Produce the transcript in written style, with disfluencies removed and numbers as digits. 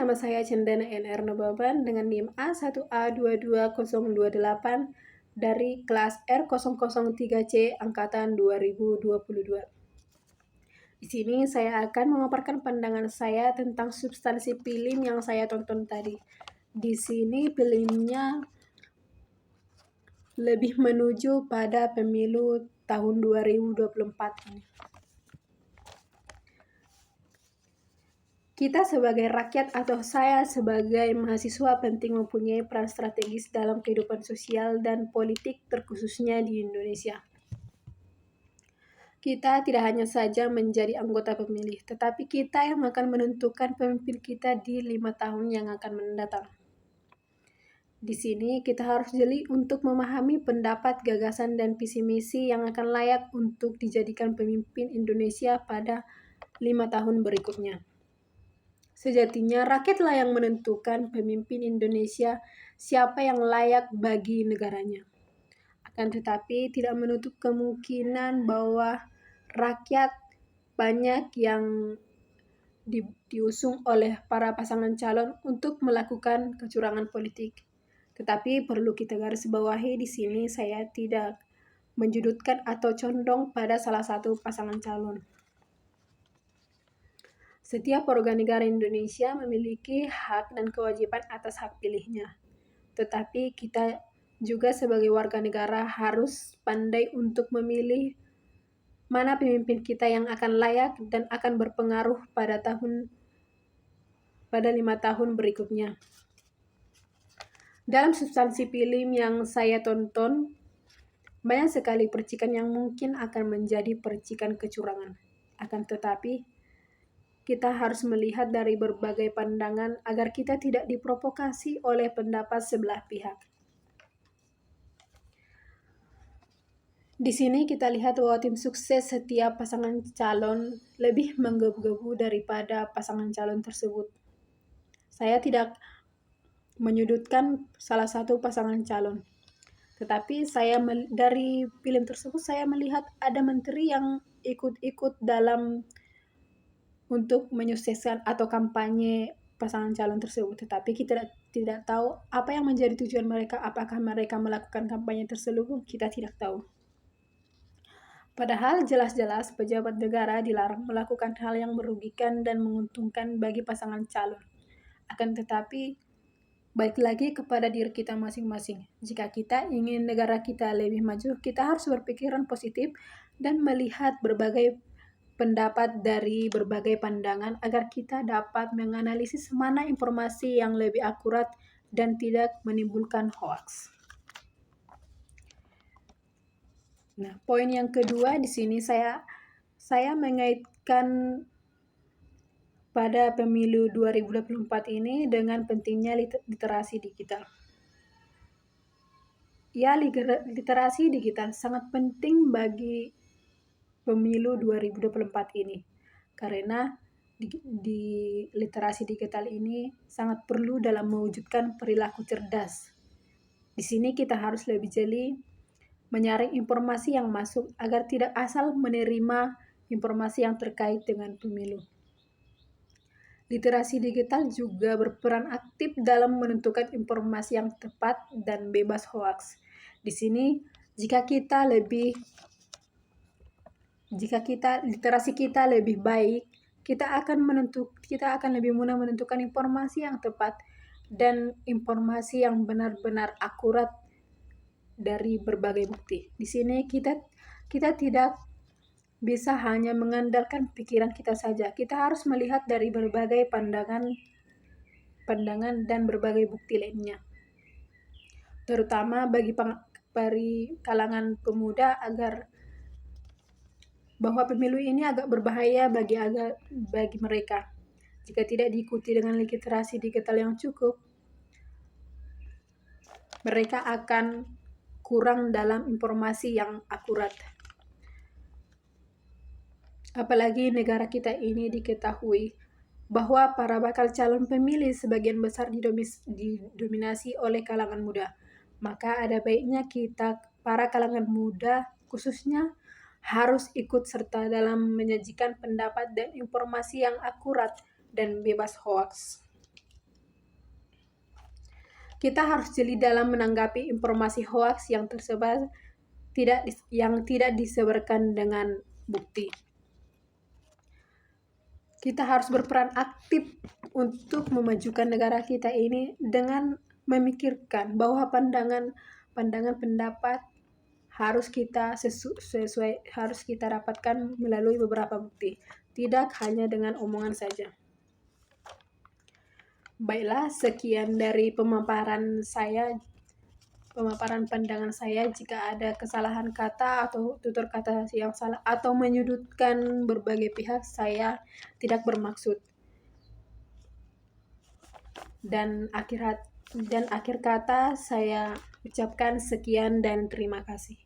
nama saya Cendana NR Nobaban dengan NIM A1A22028 dari kelas R003C angkatan 2022. Di sini saya akan memaparkan pandangan saya tentang substansi film yang saya tonton tadi. Di sini filmnya lebih menuju pada pemilu tahun 2024 ini. Kita sebagai rakyat atau saya sebagai mahasiswa penting mempunyai peran strategis dalam kehidupan sosial dan politik terkhususnya di Indonesia. Kita tidak hanya saja menjadi anggota pemilih, tetapi kita yang akan menentukan pemimpin kita di 5 tahun yang akan mendatang. Di sini kita harus jeli untuk memahami pendapat, gagasan, dan visi misi yang akan layak untuk dijadikan pemimpin Indonesia pada 5 tahun berikutnya. Sejatinya rakyatlah yang menentukan pemimpin Indonesia siapa yang layak bagi negaranya. Akan tetapi tidak menutup kemungkinan bahwa rakyat banyak yang diusung oleh para pasangan calon untuk melakukan kecurangan politik. Tetapi perlu kita garis bawahi di sini saya tidak menjudutkan atau condong pada salah satu pasangan calon. Setiap warga negara Indonesia memiliki hak dan kewajiban atas hak pilihnya. Tetapi kita juga sebagai warga negara harus pandai untuk memilih mana pemimpin kita yang akan layak dan akan berpengaruh pada 5 tahun berikutnya. Dalam substansi film yang saya tonton, banyak sekali percikan yang mungkin akan menjadi percikan kecurangan. Akan tetapi, kita harus melihat dari berbagai pandangan agar kita tidak diprovokasi oleh pendapat sebelah pihak. Di sini kita lihat bahwa tim sukses setiap pasangan calon lebih menggebu-gebu daripada pasangan calon tersebut. Saya tidak menyudutkan salah satu pasangan calon. Tetapi dari film tersebut saya melihat ada menteri yang ikut-ikut dalam untuk menyukseskan atau kampanye pasangan calon tersebut. Tetapi kita tidak tahu apa yang menjadi tujuan mereka. Apakah mereka melakukan kampanye terselubung? Kita tidak tahu. Padahal jelas-jelas pejabat negara dilarang melakukan hal yang merugikan dan menguntungkan bagi pasangan calon. Akan tetapi, balik lagi kepada diri kita masing-masing. Jika kita ingin negara kita lebih maju, kita harus berpikiran positif dan melihat berbagai pendapat dari berbagai pandangan agar kita dapat menganalisis mana informasi yang lebih akurat dan tidak menimbulkan hoaks. Nah, poin yang kedua di sini saya mengaitkan pada pemilu 2024 ini dengan pentingnya literasi digital. Ya, literasi digital sangat penting bagi pemilu 2024 ini. Karena di literasi digital ini sangat perlu dalam mewujudkan perilaku cerdas. Di sini kita harus lebih jeli menyaring informasi yang masuk agar tidak asal menerima informasi yang terkait dengan pemilu. Literasi digital juga berperan aktif dalam menentukan informasi yang tepat dan bebas hoaks. Di sini literasi kita lebih baik, kita akan lebih mudah menentukan informasi yang tepat dan informasi yang benar-benar akurat dari berbagai bukti. Di sini kita tidak bisa hanya mengandalkan pikiran kita saja. Kita harus melihat dari berbagai pandangan dan berbagai bukti lainnya. Terutama bagi kalangan pemuda agar bahwa pemilu ini agak berbahaya bagi mereka. Jika tidak diikuti dengan literasi digital yang cukup, mereka akan kurang dalam informasi yang akurat. Apalagi negara kita ini diketahui bahwa para bakal calon pemilih sebagian besar didominasi oleh kalangan muda. Maka ada baiknya kita, para kalangan muda khususnya, harus ikut serta dalam menyajikan pendapat dan informasi yang akurat dan bebas hoaks. kita harus jeli dalam menanggapi informasi hoaks yang tersebar yang tidak disebarkan dengan bukti. Kita harus berperan aktif untuk memajukan negara kita ini dengan memikirkan bahwa pandangan pendapat harus kita harus kita dapatkan melalui beberapa bukti, tidak hanya dengan omongan saja. Baiklah, sekian dari pemaparan pandangan saya. Jika ada kesalahan kata atau tutur kata yang salah atau menyudutkan berbagai pihak, saya tidak bermaksud. Dan akhir kata saya ucapkan sekian dan terima kasih.